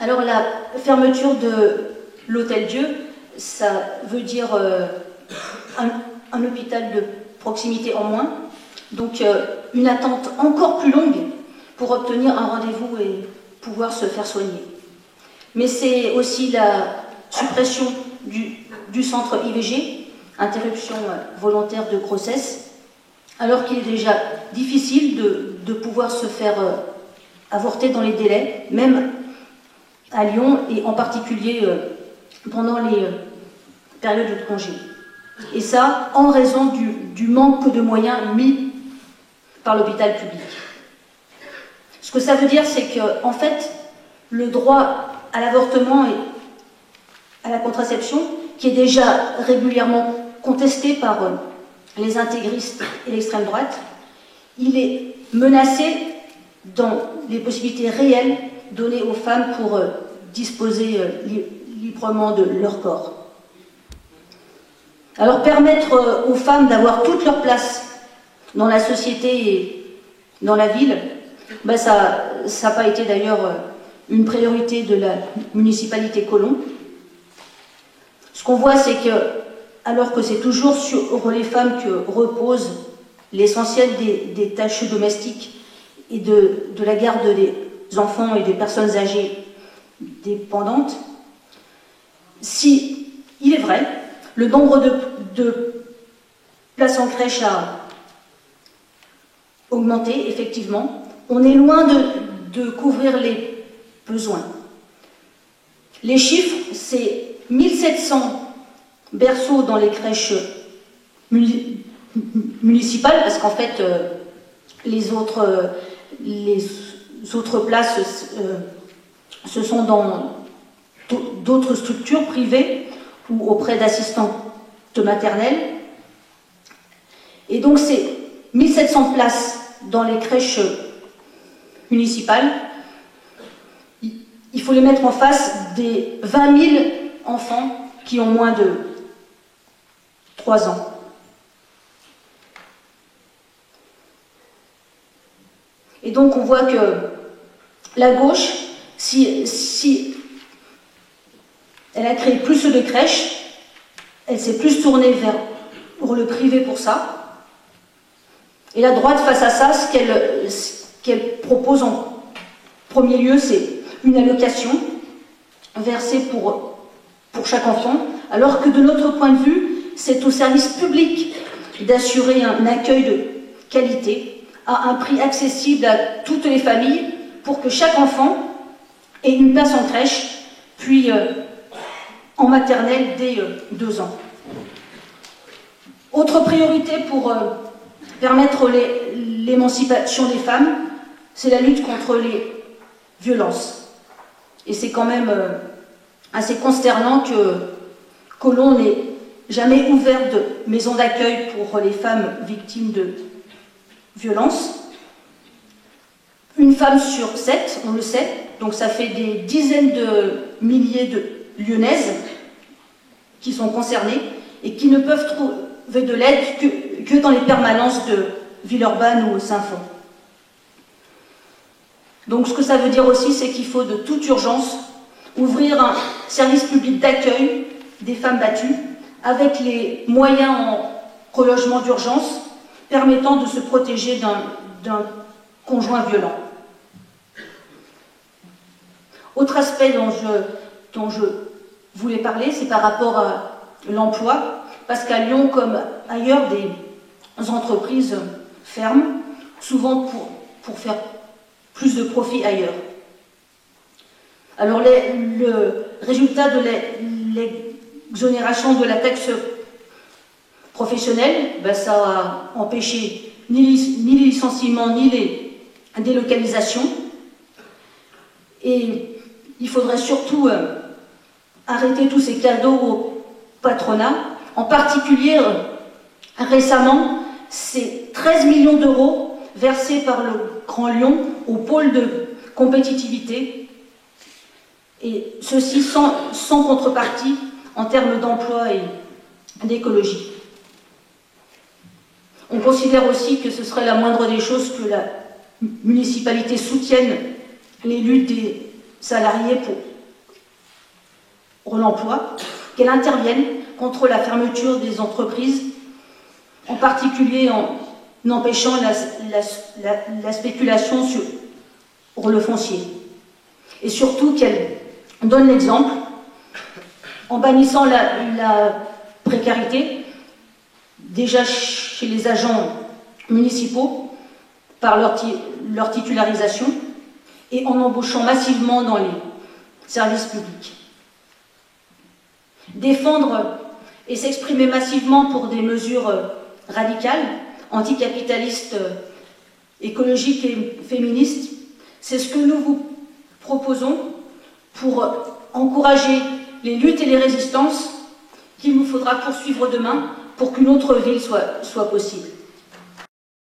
Alors la fermeture de l'Hôtel-Dieu, ça veut dire un hôpital de proximité en moins, donc une attente encore plus longue pour obtenir un rendez-vous et pouvoir se faire soigner. Mais c'est aussi la suppression du centre IVG, interruption volontaire de grossesse, alors qu'il est déjà difficile de pouvoir se faire avorter dans les délais, même à Lyon et en particulier pendant les périodes de congé. Et ça, en raison du manque de moyens mis par l'hôpital public. Ce que ça veut dire, c'est que, en fait, le droit à l'avortement et à la contraception, qui est déjà régulièrement contesté par les intégristes et l'extrême droite, il est menacé dans les possibilités réelles données aux femmes pour disposer librement de leur corps. Alors permettre aux femmes d'avoir toute leur place dans la société et dans la ville, ben ça n'a pas été d'ailleurs une priorité de la municipalité Colomb. Ce qu'on voit, c'est que, alors que c'est toujours sur les femmes que repose l'essentiel des tâches domestiques et de la garde des enfants et des personnes âgées dépendantes, si, il est vrai, le nombre de places en crèche a augmenté, effectivement, on est loin de couvrir les besoins. Les chiffres, c'est 1700 berceaux dans les crèches municipales, parce qu'en fait, les autres places, ce sont dans d'autres structures privées ou auprès d'assistantes maternelles. Et donc, c'est 1700 places dans les crèches municipales. Il faut les mettre en face des 20 000 enfants qui ont moins de 3 ans. Et donc on voit que la gauche, si elle a créé plus de crèches, elle s'est plus tournée vers le privé pour ça. Et la droite, face à ça, ce qu'elle propose en premier lieu, c'est une allocation versée pour chaque enfant, alors que de notre point de vue, c'est au service public d'assurer un accueil de qualité à un prix accessible à toutes les familles pour que chaque enfant ait une place en crèche, puis en maternelle dès 2 ans. Autre priorité pour permettre l'émancipation des femmes, c'est la lutte contre les violences. Et c'est quand même assez consternant que Colomb n'ait jamais ouvert de maison d'accueil pour les femmes victimes de violences. Une femme sur 7, on le sait, donc ça fait des dizaines de milliers de Lyonnaises qui sont concernées et qui ne peuvent trouver de l'aide que dans les permanences de Villeurbanne ou Saint-Fond. Donc ce que ça veut dire aussi, c'est qu'il faut de toute urgence ouvrir un service public d'accueil des femmes battues avec les moyens en relogement d'urgence permettant de se protéger d'un conjoint violent. Autre aspect dont je voulais parler, c'est par rapport à l'emploi, parce qu'à Lyon, comme ailleurs, des entreprises ferment, souvent pour faire plus de profit ailleurs. Alors le résultat de l'exonération de la taxe professionnelle, ben, ça a empêché ni les licenciements ni les délocalisations. Et il faudrait surtout arrêter tous ces cadeaux au patronat. En particulier, récemment, c'est 13 millions d'euros versés par le Grand Lyon au pôle de compétitivité, et ceci sans contrepartie en termes d'emploi et d'écologie. On considère aussi que ce serait la moindre des choses que la municipalité soutienne les luttes des salariés Pôle emploi, qu'elle intervienne contre la fermeture des entreprises, en particulier en empêchant la spéculation sur le foncier. Et surtout qu'elle donne l'exemple en bannissant la précarité, déjà chez les agents municipaux, par leur titularisation, et en embauchant massivement dans les services publics. Défendre et s'exprimer massivement pour des mesures radicales, anticapitalistes, écologiques et féministes, c'est ce que nous vous proposons pour encourager les luttes et les résistances qu'il nous faudra poursuivre demain pour qu'une autre ville soit possible.